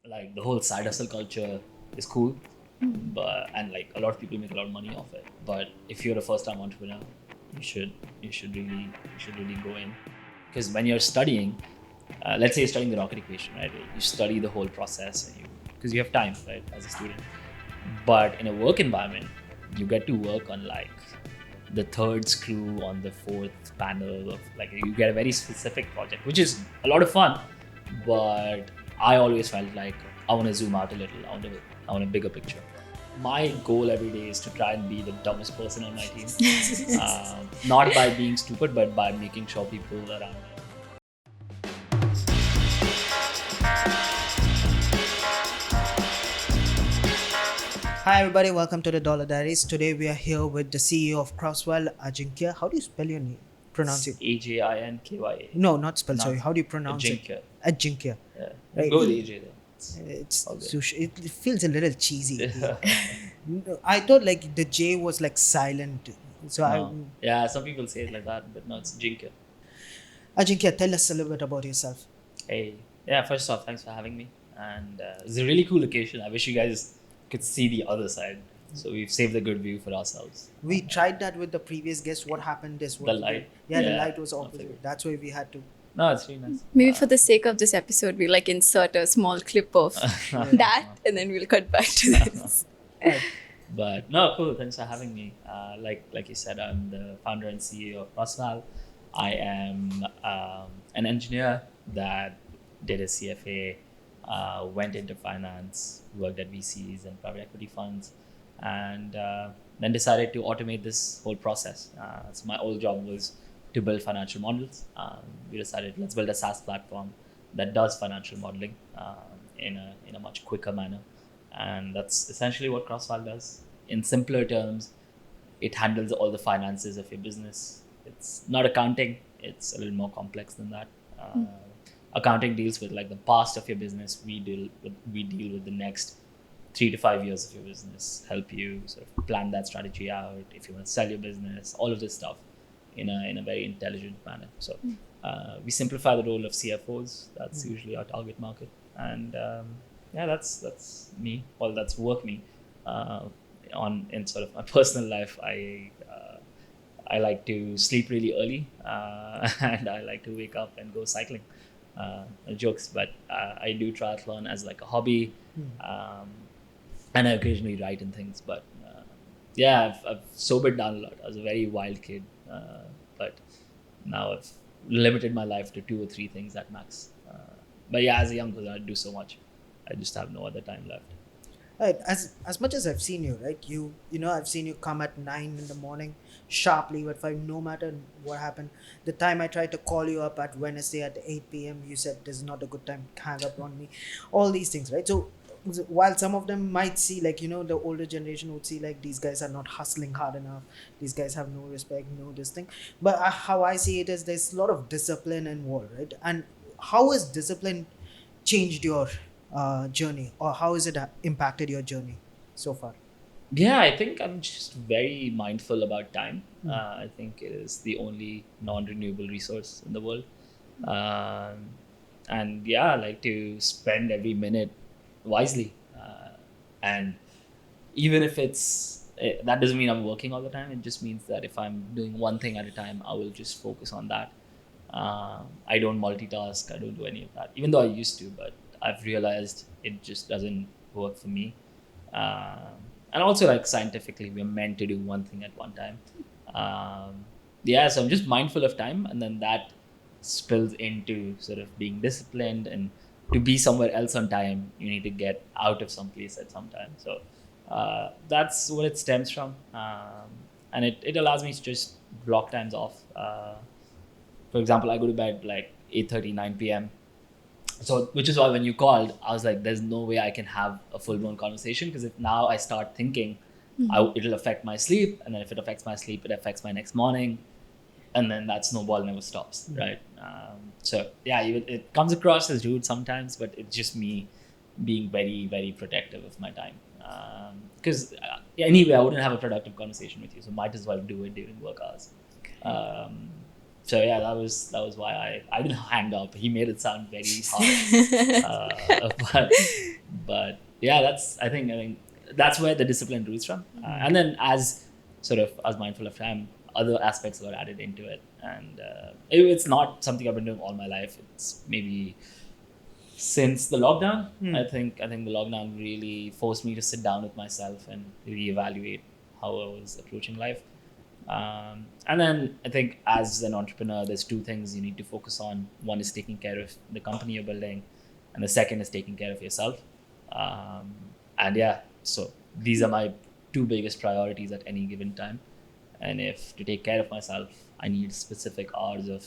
like the whole side hustle culture is cool, and like a lot of people make a lot of money off it. But if you're a first time entrepreneur, you should really go in, because when you're studying, let's say you're studying the rocket equation, right? You study the whole process, and because you have time, right, as a student. But in a work environment, you get to work on like the third screw on the fourth panel of, like, you get a very specific project, which is a lot of fun. But I always felt like I want to zoom out a little. I want a bigger picture. My goal every day is to try and be the dumbest person on my team. Not by being stupid, but by making sure people around me. Hi everybody, welcome to the Dollar Diaries. Today we are here with the CEO of Crossval, Ajinkya. How do you spell your name? Pronounce it. Ajinkya. No, not spell. No. Sorry. How do you pronounce Ajinkya. it? Ajinkya. Yeah. Right. Go with AJ then. It's all good. sushi. It feels a little cheesy. I thought like the J was like silent. So No. Yeah, some people say it like that, but no, it's Ajinkya. Ajinkya, tell us a little bit about yourself. Hey, yeah, first off, thanks for having me. And it's a really cool location. I wish you guys could see the other side. So we've saved a good view for ourselves. We tried that with the previous guest. What happened is The light. Yeah, the Yeah, light was not opposite. good. That's why we had to. No, it's really nice. Maybe for the sake of this episode, we like insert a small clip of that, and then we'll cut back to this. But no, cool. Thanks for having me. Like you said, I'm the founder and CEO of Crossval. I am an engineer that did a CFA, went into finance, worked at VCs and private equity funds, and then decided to automate this whole process. So my old job was to build financial models. We decided, let's build a SaaS platform that does financial modeling in a much quicker manner. And that's essentially what Crossval does. In simpler terms, it handles all the finances of your business. It's not accounting. It's a little more complex than that. Accounting deals with like the past of your business. We deal with the next 3 to 5 years of your business. Help you sort of plan that strategy out. If you want to sell your business, all of this stuff in a very intelligent manner. So we simplify the role of CFOs. That's usually our target market. And yeah, that's me. Well, that's work me. In sort of my personal life, I like to sleep really early, and I like to wake up and go cycling. Jokes, but I do triathlon as like a hobby, and I occasionally write and things. But yeah, I've sobered down a lot. I was a very wild kid, but now I've limited my life to 2 or 3 things at max. But yeah, as a young person, I do so much. I just have no other time left. Right. As much as I've seen you, right? You know, I've seen you come at 9 in the morning, sharp leave at 5, no matter what happened. The time I tried to call you up at Wednesday at 8 p.m., you said this is not a good time, hang up on me. All these things, right? So while some of them might see, like, you know, the older generation would see like these guys are not hustling hard enough, these guys have no respect, no this thing. But how I see it is there's a lot of discipline involved, right? And how has discipline changed your journey, or how has it impacted your journey so far? Yeah, I think I'm just very mindful about time. I think it is the only non-renewable resource in the world. And yeah, I like to spend every minute wisely. And even if that doesn't mean I'm working all the time. It just means that if I'm doing one thing at a time, I will just focus on that. I don't multitask. I don't do any of that, even though I used to, but I've realized it just doesn't work for me. And also, like, scientifically, we're meant to do one thing at one time. Yeah, so I'm just mindful of time, and then that spills into sort of being disciplined. And to be somewhere else on time, you need to get out of some place at some time. So that's what it stems from. And it allows me to just block times off. For example, I go to bed like 8:30, 9 p.m. So, which is why when you called, I was like, there's no way I can have a full-blown conversation, because if now I start thinking, it'll affect my sleep. And then if it affects my sleep, it affects my next morning. And then that snowball never stops, right? So, yeah, it comes across as rude sometimes, but it's just me being very, very protective of my time. Because anyway, I wouldn't have a productive conversation with you, so might as well do it during work hours. So yeah, that was why I didn't hang up. He made it sound very hard, but But yeah, I think that's where the discipline roots from. And then as mindful of time, other aspects were added into it, and it's not something I've been doing all my life. It's maybe since the lockdown. I think the lockdown really forced me to sit down with myself and reevaluate how I was approaching life. And then I think as an entrepreneur, there's two things you need to focus on. One is taking care of the company you're building, and the second is taking care of yourself. And yeah, so these are my two biggest priorities at any given time. And if to take care of myself, I need specific hours of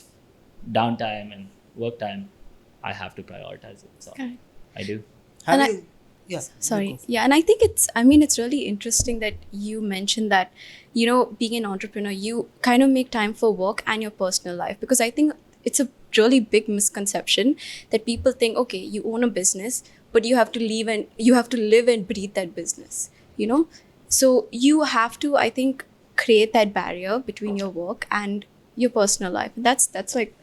downtime and work time, I have to prioritize it. So Correct. I do. Have And you? Yeah. Sorry. Yeah. And I think it's really interesting that you mentioned that, being an entrepreneur, you kind of make time for work and your personal life, because I think it's a really big misconception that people think, okay, you own a business, but you have to live and breathe that business, So you have to, I think, create that barrier between your work and your personal life. That's like,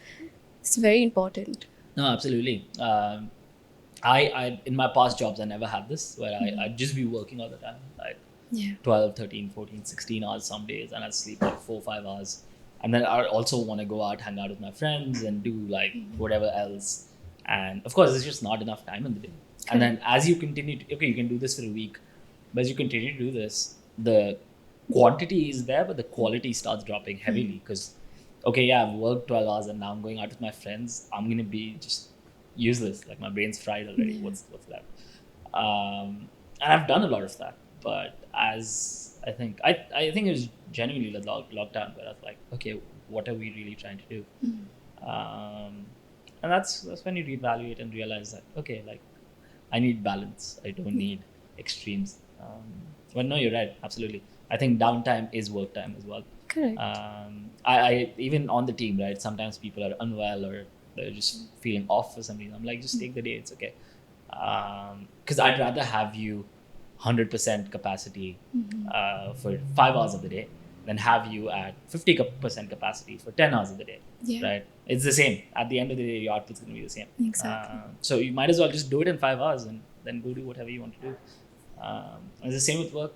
it's very important. No, absolutely. I in my past jobs, I never had this where I'd just be working all the time, like Yeah. 12, 13, 14, 16 hours some days, and I'd sleep like 4 or 5 hours. And then I also want to go out, hang out with my friends and do like whatever else. And of course, there's just not enough time in the day. And then as you continue to, okay, you can do this for a week, but as you continue to do this, the quantity is there, but the quality starts dropping heavily because, okay, yeah, I've worked 12 hours and now I'm going out with my friends. I'm going to be just useless. Like my brain's fried already. Yeah. What's left? And I've done a lot of that. But as I think it was genuinely the lockdown where I was like, okay, what are we really trying to do? And that's when you reevaluate and realize that, okay, like I need balance. I don't need extremes. But no, you're right. Absolutely. I think downtime is work time as well. Correct. I even on the team, right? Sometimes people are unwell or they're just feeling off for some reason. I'm like, just take the day. It's okay. Because I'd rather have you 100% capacity for 5 hours of the day than have you at 50% capacity for 10 hours of the day. Yeah. Right? It's the same. At the end of the day, your output's going to be the same. Exactly. So you might as well just do it in 5 hours and then go do whatever you want to do. It's the same with work.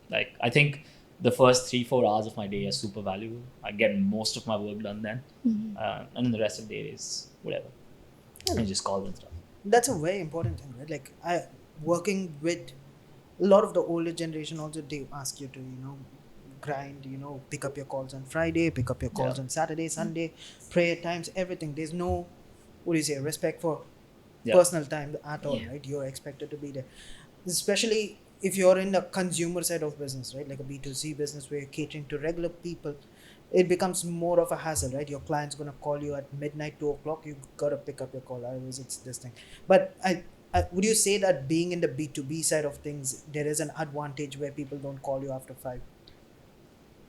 Like I think the first 3-4 hours of my day are super valuable. I get most of my work done then, and then the rest of the day is whatever. And just calls and stuff. That's a very important thing, right? Like working with a lot of the older generation also, they ask you to grind, pick up your calls on Friday, pick up your calls on Saturday, Sunday, prayer times, everything. There's no respect for personal time at all, right? You're expected to be there, especially if you're in the consumer side of business, right? Like a B2C business where you're catering to regular people. It becomes more of a hassle, right? Your client's going to call you at midnight, 2 o'clock. You got to pick up your call. Otherwise, it's this thing. But would you say that being in the B2B side of things, there is an advantage where people don't call you after 5?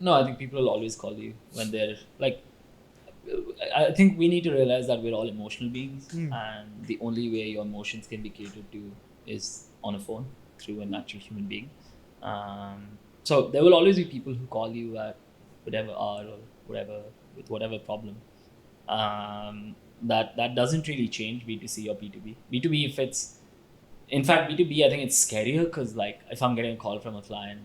No, I think people will always call you when they're like, I think we need to realize that we're all emotional beings, and the only way your emotions can be catered to is on a phone through an actual human being. So there will always be people who call you at whatever hour or whatever with whatever problem. That doesn't really change B2C or B2B. B2B, B2B, I think it's scarier because like if I'm getting a call from a client,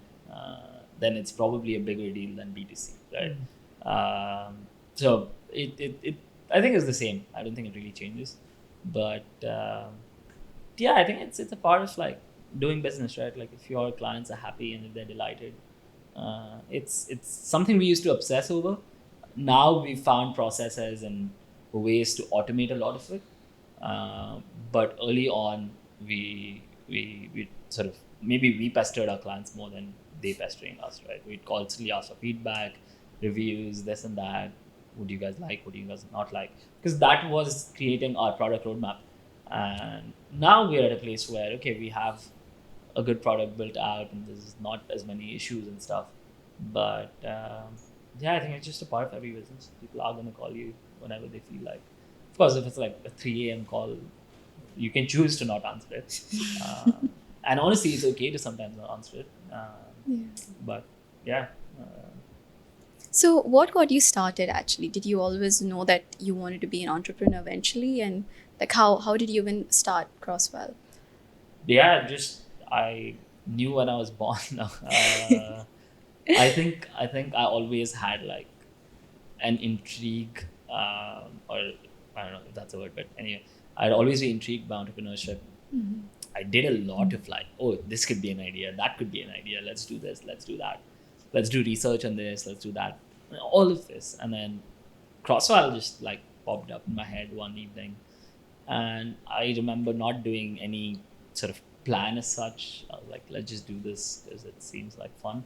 then it's probably a bigger deal than B2C, right? So it I think it's the same. I don't think it really changes, but yeah, I think it's a part of like doing business, right? Like if your clients are happy and if they're delighted, it's something we used to obsess over. Now we've found processes and ways to automate a lot of it, but early on we sort of maybe we pestered our clients more than they pestering us, right? We'd constantly ask for feedback, reviews, this and that. Would you guys like? Would you guys not like? Because that was creating our product roadmap. And now we're at a place where, okay, we have a good product built out and there's not as many issues and stuff. But yeah, I think it's just a part of every business. People are going to call you whenever they feel like. Of course, if it's like a 3 a.m. call, you can choose to not answer it. And honestly, it's okay to sometimes not answer it. But yeah. So what got you started actually? Did you always know that you wanted to be an entrepreneur eventually? And like how did you even start Crossval? Yeah, just I knew when I was born. I think I always had like an intrigue, or I don't know if that's a word, but anyway, I'd always be intrigued by entrepreneurship. I did a lot of like, oh, this could be an idea, that could be an idea. Let's do this, let's do that, let's do research on this, let's do that, all of this, and then Crossval just like popped up in my head one evening, and I remember not doing any sort of plan as such. I was like, let's just do this because it seems like fun,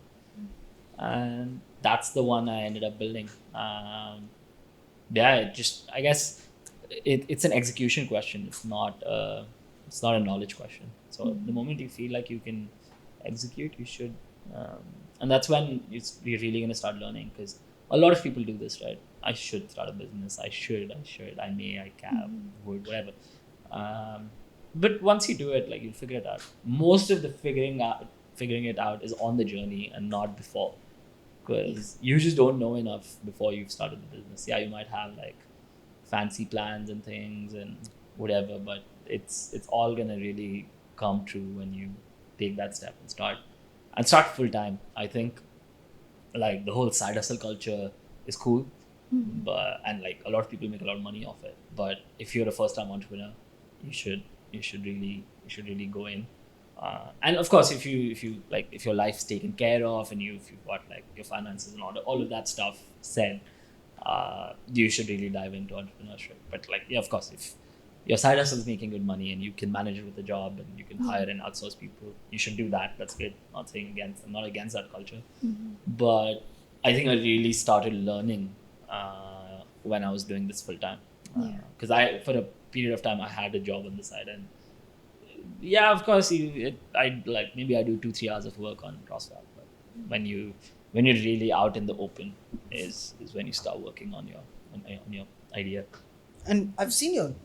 and that's the one I ended up building. Yeah, it just I guess it's an execution question. It's not a knowledge question. So the moment you feel like you can execute, you should, and that's when you're really going to start learning, because a lot of people do this, right? I should start a business. I may, I can, would, whatever. But once you do it, like, you'll figure it out. Most of the figuring it out is on the journey and not before, because you just don't know enough before you've started the business. Yeah, you might have like fancy plans and things and whatever, but it's all gonna really come true when you take that step and start full time. I think like the whole side hustle culture is cool, but and like a lot of people make a lot of money off it. But if you're a first time entrepreneur, you should really go in. And of course, if your life's taken care of and if you've got like your finances and all of that stuff said, you should really dive into entrepreneurship. But like, yeah, of course, if your side hustle is making good money and you can manage it with a job and you can hire and outsource people, you should do that. That's good. I'm not against that culture. But I think I really started learning when I was doing this full time. Because for a period of time, I had a job on the side, and yeah, of course, I like maybe I do 2-3 hours of work on Crossval. But when you're really out in the open, is when you start working on your idea. And I've seen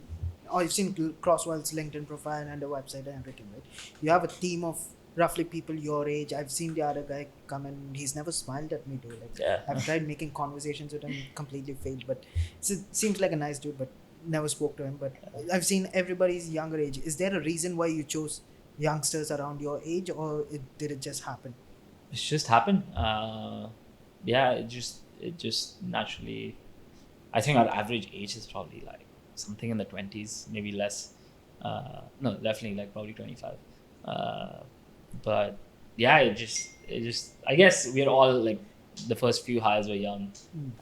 Crosswell's LinkedIn profile and the website and everything, right? You have a team of roughly people your age. I've seen the other guy come and he's never smiled at me, dude. Like, Yeah. I've tried making conversations with him, completely failed. But seems like a nice dude, but never spoke to him. But I've seen everybody's younger age. Is there a reason why you chose youngsters around your age, or did it just happen? It's just happened. Yeah, it just naturally. I think our average age is probably like something in the 20s, maybe less. No, definitely like probably 25. But yeah, it just I guess we're all like, the first few hires were young,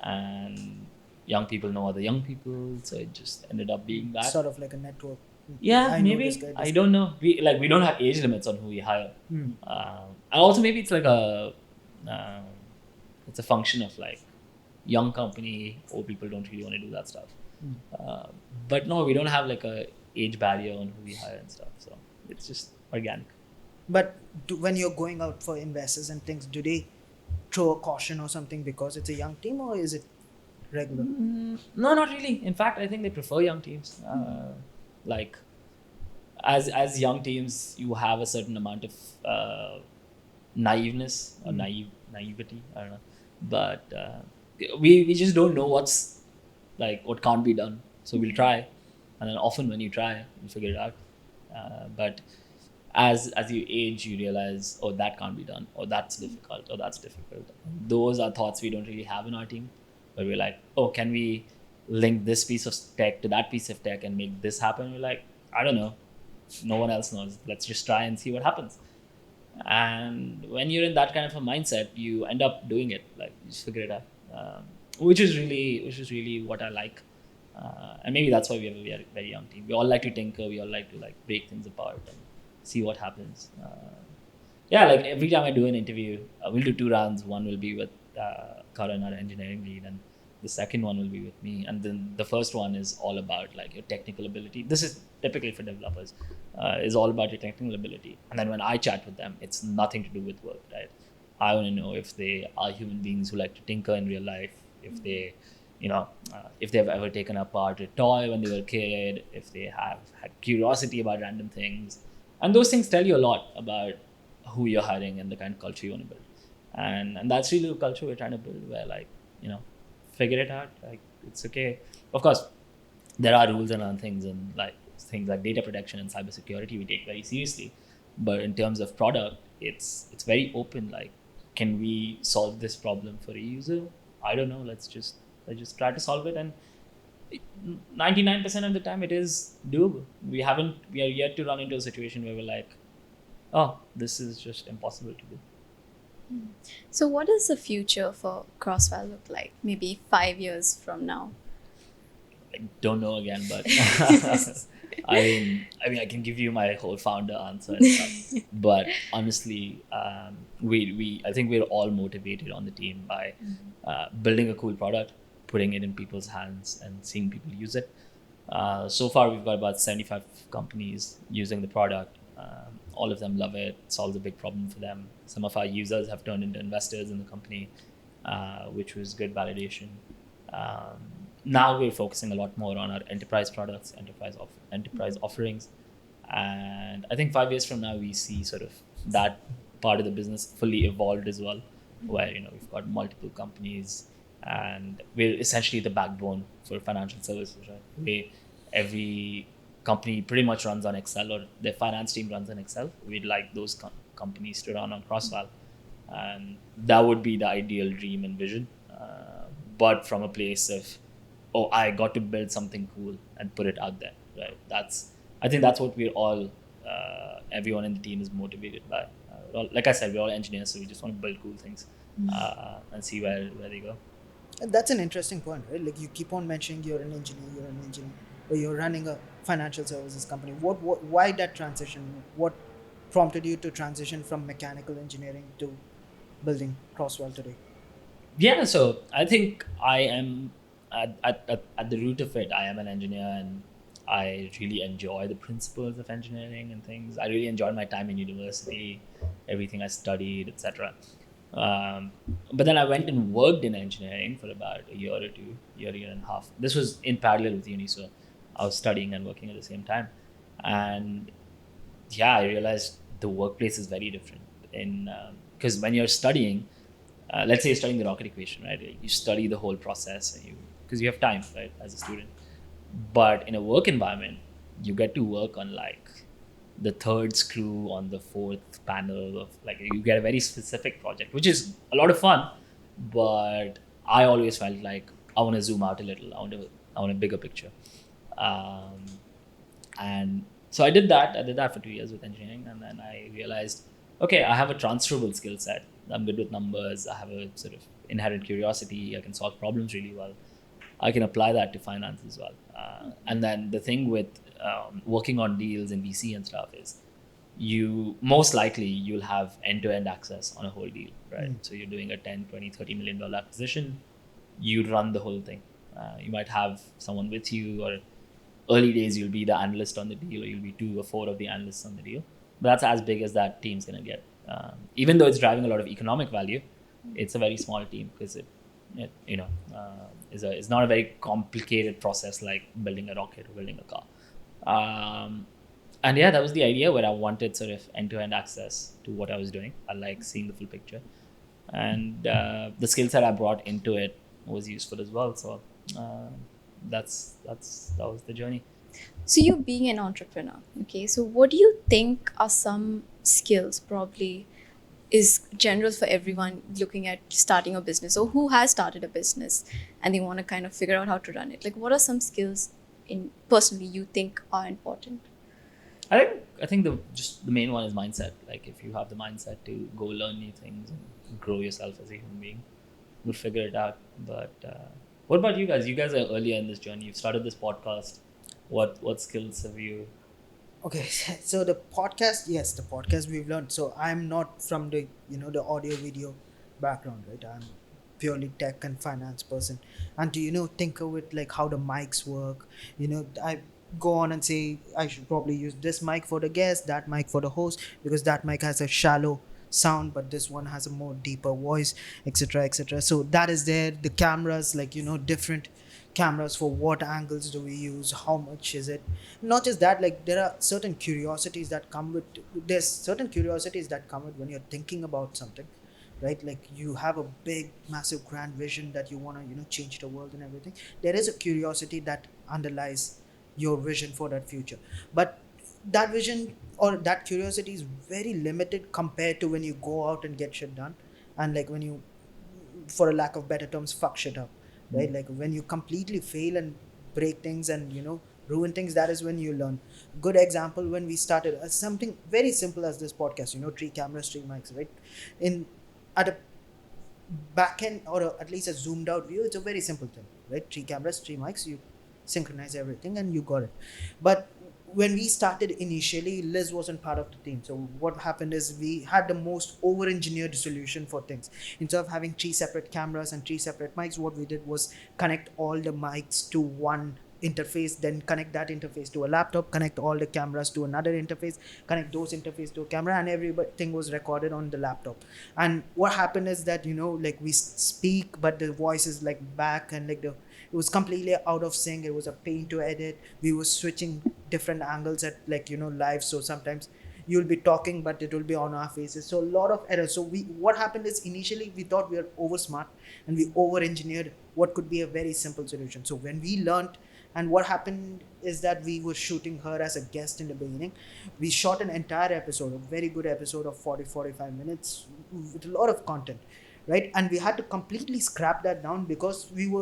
and young people know other young people, so it just ended up being that. Sort of like a network. Yeah, I know maybe. this guy, I don't know. We don't have age limits on who we hire. And also maybe it's like it's a function of like young company, old people don't really want to do that stuff. But no, we don't have like a age barrier on who we hire and stuff. So it's just organic. But when you're going out for investors and things, do they throw a caution or something because it's a young team, or is it regular? No, not really. In fact, I think they prefer young teams. Like, as young teams, you have a certain amount of naiveness or naivety. I don't know, but we just don't know what can't be done. So we'll try, and then often when you try, you figure it out. But as you age, you realize, oh, that can't be done, or that's difficult, or that's difficult. Those are thoughts we don't really have in our team, but we're like, oh, can we link this piece of tech to that piece of tech and make this happen? We're like, I don't know, no one else knows, let's just try and see what happens. And when you're in that kind of a mindset, you end up doing it. Like, you just figure it out, which is really what I like. And maybe that's why we have a very young team. We all like to tinker. We all like to like break things apart and see what happens. Yeah, like every time I do an interview, we'll do 2 rounds. One will be with Karan, our engineering lead, and the second one will be with me. And then the first one is all about like your technical ability. This is typically for developers, is all about your technical ability. And then when I chat with them, it's nothing to do with work, right? I want to know if they are human beings who like to tinker in real life, if they, if they've ever taken apart a toy when they were a kid, if they have had curiosity about random things. And those things tell you a lot about who you're hiring and the kind of culture you want to build. And that's really the culture we're trying to build, where like, figure it out. Like, it's okay. Of course, there are rules and other things, and like things like data protection and cybersecurity we take very seriously. But in terms of product, it's very open. Like, can we solve this problem for a user? I don't know. Let's just try to solve it, and 99% of the time it is doable. We are yet to run into a situation where we're like, oh, this is just impossible to do. So, what does the future for Crossval look like? Maybe 5 years from now. I don't know again, but I can give you my whole founder answer and stuff. But honestly, we I think we're all motivated on the team by building a cool product, putting it in people's hands, and seeing people use it. So far, we've got about 75 companies using the product. All of them love it. It solves a big problem for them. Some of our users have turned into investors in the company, which was good validation. Now we're focusing a lot more on our enterprise products, enterprise offerings, and I think 5 years from now we see sort of that part of the business fully evolved as well, where we've got multiple companies, and we're essentially the backbone for financial services, right? Every company pretty much runs on Excel, or their finance team runs on Excel. We'd like those companies to run on Crossval, and that would be the ideal dream and vision. But from a place of, oh, I got to build something cool and put it out there, right? I think that's what we're all, everyone in the team is motivated by. Like I said, we're all engineers, so we just want to build cool things and see where they go. And that's an interesting point, right? Like, you keep on mentioning you're an engineer, or you're running a financial services company. Why that transition? What prompted you to transition from mechanical engineering to building Crosswell today? Yeah, so I think I am at the root of it. I am an engineer, and I really enjoy the principles of engineering and things. I really enjoyed my time in university, everything I studied, etc. But then I went and worked in engineering for about a year or two, year and a half. This was in parallel with uni, so I was studying and working at the same time. And yeah, I realized the workplace is very different. Because when you're studying, let's say you're studying the rocket equation, right? You study the whole process, and because you have time, right, as a student. But in a work environment, you get to work on like the third screw on the fourth panel of, like, you get a very specific project, which is a lot of fun. But I always felt like I want to zoom out a little. I want a bigger picture. And so I did that. I did that for 2 years with engineering, and then I realized, okay, I have a transferable skill set. I'm good with numbers. I have a sort of inherent curiosity. I can solve problems really well. I can apply that to finance as well. And then the thing with working on deals in VC and stuff is, most likely you'll have end-to-end access on a whole deal, right? So you're doing a 10, 20, $30 million acquisition. You run the whole thing. You might have someone with you, or early days you'll be the analyst on the deal, or you'll be 2 or 4 of the analysts on the deal. But that's as big as that team's going to get. Even though it's driving a lot of economic value, it's a very small team, because is not a very complicated process like building a rocket or building a car. And yeah, that was the idea, where I wanted sort of end-to-end access to what I was doing. I like seeing the full picture, and the skill set I brought into it was useful as well. So that was the journey. So, you being an entrepreneur, okay, so what do you think are some skills, probably is general for everyone looking at starting a business, or who has started a business and they want to kind of figure out how to run it? Like, what are some skills personally you think are important? I think the main one is mindset. Like, if you have the mindset to go learn new things and grow yourself as a human being, you'll figure it out. But what about you guys? You guys are earlier in this journey. You've started this podcast. What skills have you? Okay, so the podcast we've learned. So I'm not from the the audio video background, right? I'm purely tech and finance person, and to think of it like how the mics work. I go on and say I should probably use this mic for the guest, that mic for the host, because that mic has a shallow sound, but this one has a more deeper voice, etc., etc. So that is there. The cameras, like different cameras, for what angles do we use, how much is it? Not just that, like, there's certain curiosities that come with when you're thinking about something, right? Like, you have a big massive grand vision that you want to change the world and everything. There is a curiosity that underlies your vision for that future. But that vision or that curiosity is very limited compared to when you go out and get shit done, and like when you, for a lack of better terms, fuck shit up, right? Like when you completely fail and break things and ruin things, that is when you learn. Good example, when we started something very simple as this podcast, 3 cameras, 3 mics, right? In at a back end, or at least a zoomed out view, it's a very simple thing, right? 3 cameras, 3 mics, you synchronize everything and you got it. But when we started initially, Liz wasn't part of the team. So what happened is we had the most over engineered solution for things. Instead of having 3 separate cameras and 3 separate mics, what we did was connect all the mics to one interface, then connect that interface to a laptop, connect all the cameras to another interface, connect those interface to a camera, and everything was recorded on the laptop. And what happened is that like we speak, but the voice is like back, and like it was completely out of sync. It was a pain to edit. We were switching different angles at live, so sometimes you'll be talking but it will be on our faces, so a lot of errors. So what happened is, initially we thought we were over smart and we over engineered what could be a very simple solution. So when we learned, and what happened is that we were shooting her as a guest in the beginning. We shot an entire episode, a very good episode of 40-45 minutes with a lot of content, right? And we had to completely scrap that down because we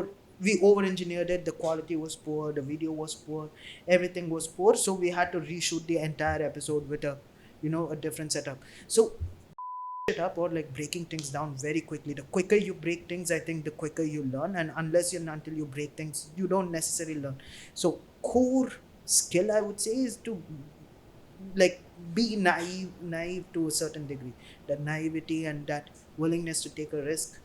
over engineered it. The quality was poor, the video was poor, everything was poor, so we had to reshoot the entire episode with a different setup. So it up, or like breaking things down very quickly. The quicker you break things, I think the quicker you learn, and until you break things, you don't necessarily learn. So core skill, I would say, is to like be naive to a certain degree. That naivety and that willingness to take a risk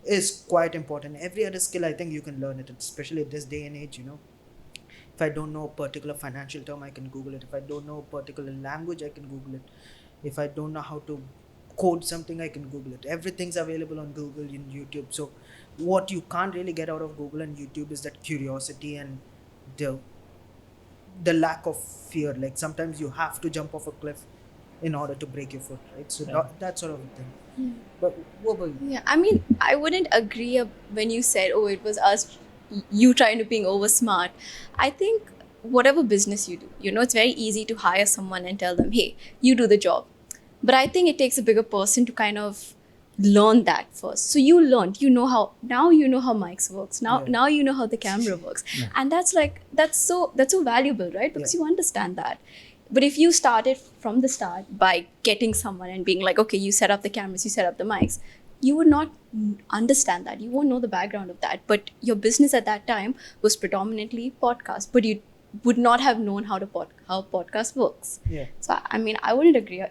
is quite important. Every other skill, I think you can learn it, especially this day and age. If I don't know a particular financial term, I can Google it. If I don't know a particular language, I can Google it. If I don't know how to code something, I can Google it. Everything's available on Google and YouTube. So what you can't really get out of Google and YouTube is that curiosity and the the lack of fear. Like sometimes you have to jump off a cliff in order to break your foot, right? So Yeah. that sort of a thing. Yeah. But what about you? Yeah, I mean, I wouldn't agree when you said, "Oh, it was us, you trying to being over smart." I think whatever business you do, it's very easy to hire someone and tell them, "Hey, you do the job." But I think it takes a bigger person to kind of learn that first. So you learned, now you know how mics works. Now Yeah. now you know how the camera works, Yeah. and that's so valuable, right? Because Yeah. you understand that. But if you started from the start by getting someone and being like, okay, you set up the cameras, you set up the mics, you would not understand that. You won't know the background of that. But your business at that time was predominantly podcast, but you would not have known how podcast works. Yeah. So I mean, I wouldn't agree.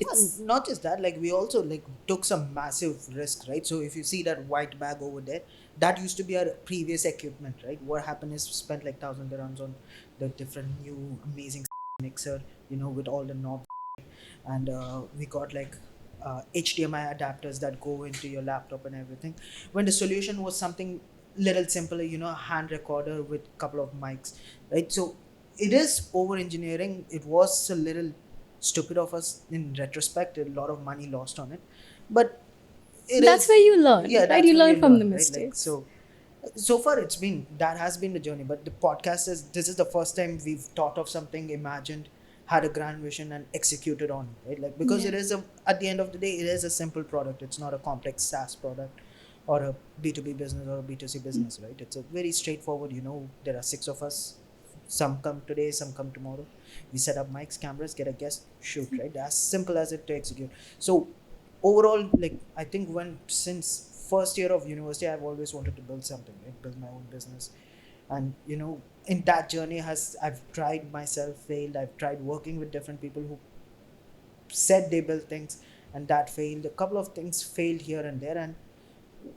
It's And not just that, like we also like took some massive risks, right? So if you see that white bag over there, that used to be our previous equipment, right? What happened is we spent like 1,000 dirhams on the different new amazing mixer, with all the knobs, and we got like HDMI adapters that go into your laptop and everything. When the solution was something little simpler, a hand recorder with couple of mics, right? So it is over engineering. It was a little stupid of us in retrospect. A lot of money lost on it, but that's where you learn, yeah, right? that's You where learn from the right? Like, mistakes. so far that has been the journey. But the podcast this is the first time we've thought of something, imagined, had a grand vision and executed on it, right? Like because Yeah. it is at the end of the day, it is a simple product. It's not a complex SaaS product or a B2B business or a B2C business, right? It's a very straightforward, there are 6 of us. Some come today, some come tomorrow. We set up mics, cameras, get a guest, shoot, right? As simple as it to execute. So overall, like I think since first year of university, I've always wanted to build something, right? Build my own business. And in that journey, I've tried myself, failed. I've tried working with different people who said they built things and that failed. A couple of things failed here and there, and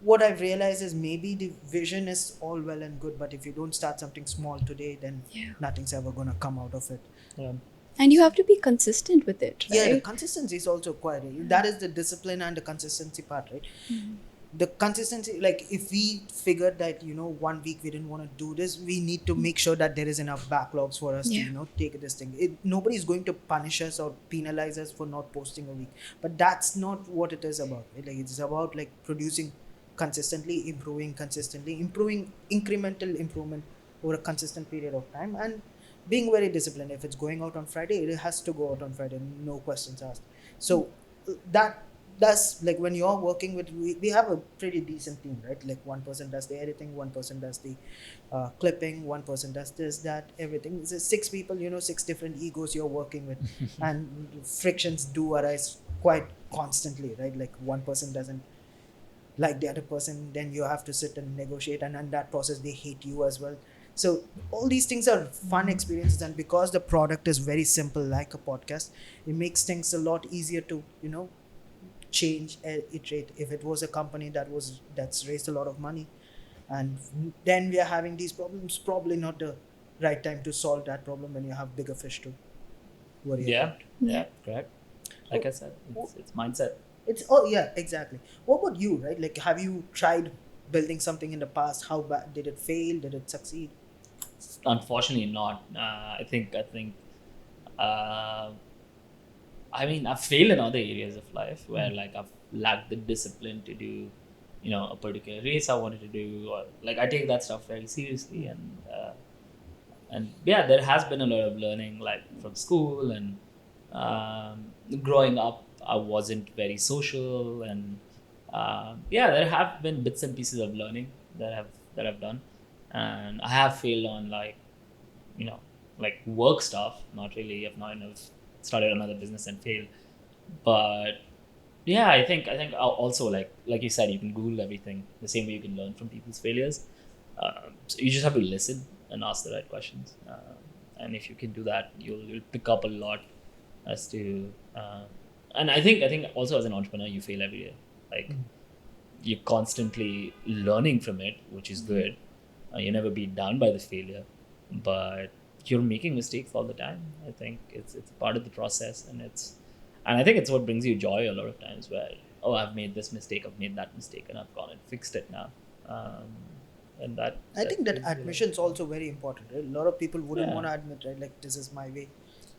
what I've realized is maybe the vision is all well and good, but if you don't start something small today, then Yeah. nothing's ever gonna come out of it. Yeah. And you have to be consistent with it, Yeah, the right? consistency is also quite. That is the discipline and the consistency part, right? The consistency, like if we figured that 1 week we didn't want to do this, we need to make sure that there is enough backlogs for us Yeah. to take this thing. Nobody's going to punish us or penalize us for not posting a week, but that's not what it is about, right? Like it's about like producing consistently, improving incremental improvement over a consistent period of time, and being very disciplined. If it's going out on Friday, it has to go out on Friday, no questions asked. So that's like when you're working with, we have a pretty decent team, right? Like one person does the editing, one person does the clipping, one person does this, that, everything. It's just six people, 6 different egos you're working with, and frictions do arise quite constantly, right? Like one person doesn't like the other person, then you have to sit and negotiate, and in that process they hate you as well. So all these things are fun experiences, and because the product is very simple like a podcast, it makes things a lot easier to change and iterate. If it was a company that's raised a lot of money, and then we are having these problems, probably not the right time to solve that problem when you have bigger fish to worry Yeah, about. yeah, correct. Like I said, it's mindset. Oh yeah, exactly. What about you, right? Like, have you tried building something in the past? How bad did it fail? Did it succeed? Unfortunately, not. I think. Uh, I mean, I've failed in other areas of life where like I've lacked the discipline to do, a particular race I wanted to do, or like I take that stuff very seriously, and yeah, there has been a lot of learning like from school and growing up. I wasn't very social, and yeah, there have been bits and pieces of learning that I've done, and I have failed on you know like work stuff. Not really. I've started another business and failed, but yeah, I think also like you said, you can Google everything the same way you can learn from people's failures. So you just have to listen and ask the right questions, and if you can do that, you'll pick up a lot as to. And I think also as an entrepreneur, you fail every day. Like you're constantly learning from it, which is good. You never be down by the failure, but you're making mistakes all the time. I think it's part of the process, and I think it's what brings you joy a lot of times. Where I've made this mistake, I've made that mistake, and I've gone and fixed it now. And I think that is admission is also very important, right? A lot of people wouldn't Yeah. want to admit, right? Like, this is my way.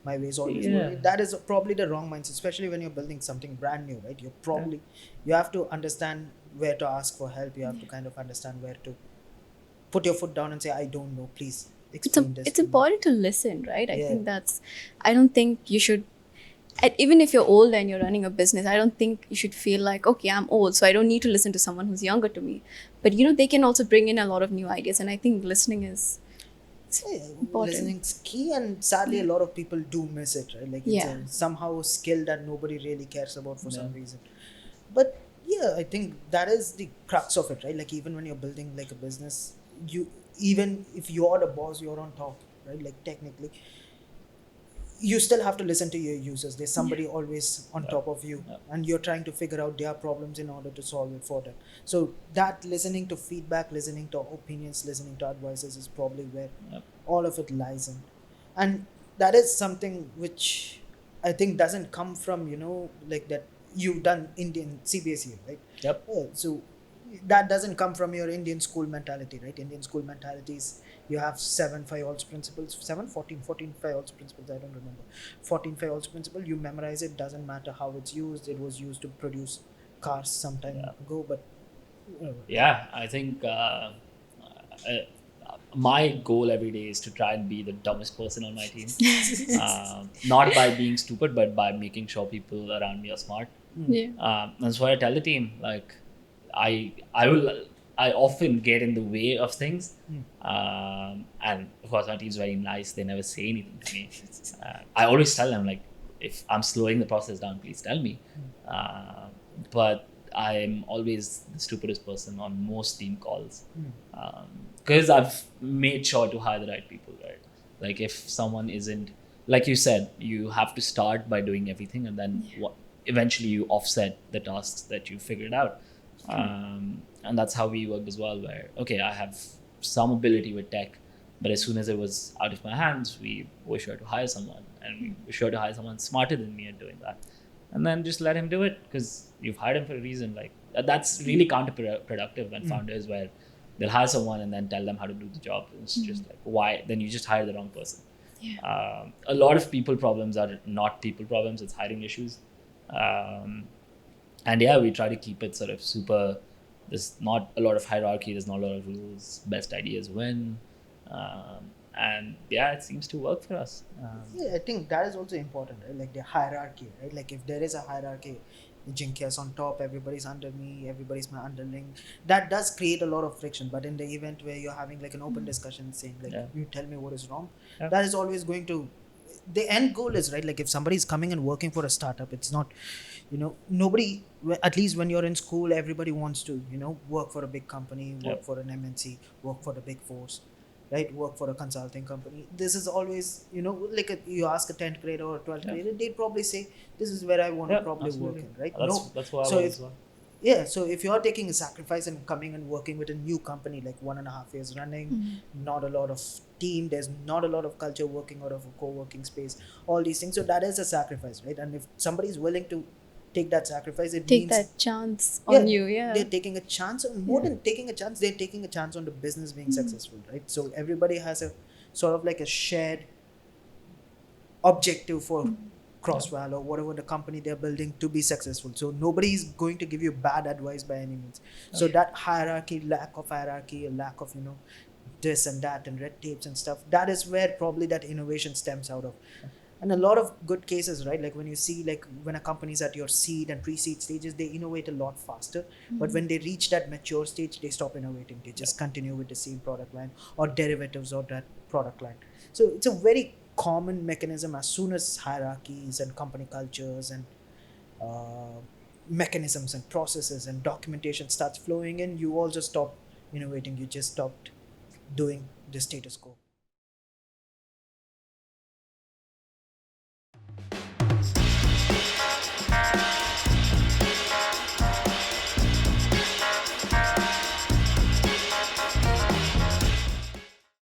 My way is always Yeah. right. That is probably the wrong mindset, especially when you're building something brand new, right? You have to understand where to ask for help. You have to kind of understand where to put your foot down and say, I don't know, please explain this It's to me. important to listen, right? I Yeah. think I don't think you should, even if you're old and you're running a business, I don't think you should feel like, okay, I'm old, so I don't need to listen to someone who's younger to me. But they can also bring in a lot of new ideas, and I think listening is Yeah, important. listening's key, and sadly, a lot of people do miss it, right? Like, it's Yeah. somehow a skill that nobody really cares about for some Yeah. reason. But yeah, I think that is the crux of it, right? Like, even when you're building like a business, even if you're the boss, you're on top, right? Like, technically, you still have to listen to your users. There's somebody always on top of you, Yeah. and you're trying to figure out their problems in order to solve it for them. So that listening to feedback, listening to opinions, listening to advices is probably where Yep. all of it lies in. And that is something which I think doesn't come from, like that you've done Indian CBSE, right? Yep. Yeah, so that doesn't come from your Indian school mentality, right? Indian school mentalities, you have 7 5 olds principles, 7 14 14 5 olds principles, I don't remember. 14 5 olds principle, you memorize it, doesn't matter how it's used. It was used to produce cars some time Yeah. ago, but Yeah, I think my goal every day is to try and be the dumbest person on my team. Not by being stupid, but by making sure people around me are smart. Yeah. That's why I tell the team, like, I often get in the way of things, and of course my team's very nice. They never say anything to me. I always tell them, like, if I'm slowing the process down, please tell me. But I'm always the stupidest person on most team calls, because I've made sure to hire the right people, right? Like, if someone isn't, like you said, you have to start by doing everything, and then eventually you offset the tasks that you figured out. And that's how we worked as well, where, okay, I have some ability with tech, but as soon as it was out of my hands, we were sure to hire someone, and we were sure to hire someone smarter than me at doing that, and then just let him do it, because you've hired him for a reason. Like, that's really counterproductive when founders, where they'll hire someone and then tell them how to do the job. It's just like, why? Then you just hire the wrong person. A lot of people problems are not people problems, it's hiring issues. And yeah, we try to keep it sort of super. There's not a lot of hierarchy, there's not a lot of rules. Best ideas win. and yeah, it seems to work for us. Yeah, I think that is also important, right? Like the hierarchy, right? Like if there is a hierarchy, Jinkya's on top, everybody's under me, everybody's my underling. That does create a lot of friction. But in the event where you're having like an open discussion, saying like, Yeah. you tell me what is wrong, Yeah. that is always going to. The end goal is right. Like if somebody's coming and working for a startup, it's not, nobody. At least when you're in school, everybody wants to, work for a big company, work Yep. for an MNC, work for the big force, right? Work for a consulting company. This is always, like you ask a 10th grader or 12th Yeah. grader, they'd probably say, this is where I want to Yeah, probably work absolutely. in, right? That's No. that's what I So was if as well. yeah, so if you're taking a sacrifice and coming and working with a new company like 1.5 years running, not a lot of team, there's not a lot of culture working out of a co-working space, all these things. So that is a sacrifice, right? And if somebody's willing to take that sacrifice, it Take means that chance yeah, on you. Yeah. they're taking a chance. And more than taking a chance, they're taking a chance on the business being successful, right? So everybody has a sort of like a shared objective for Crossval or whatever the company they're building to be successful. So nobody is going to give you bad advice by any means. So that hierarchy, lack of hierarchy, a lack of this and that and red tapes and stuff, that is where probably that innovation stems out of. And a lot of good cases, right? Like when you see like when a company's at your seed and pre-seed stages, they innovate a lot faster. But when they reach that mature stage, they stop innovating. They just continue with the same product line or derivatives of that product line. So it's a very common mechanism. As soon as hierarchies and company cultures and uh, mechanisms and processes and documentation starts flowing in, you all just stop innovating. You just stopped doing the status quo.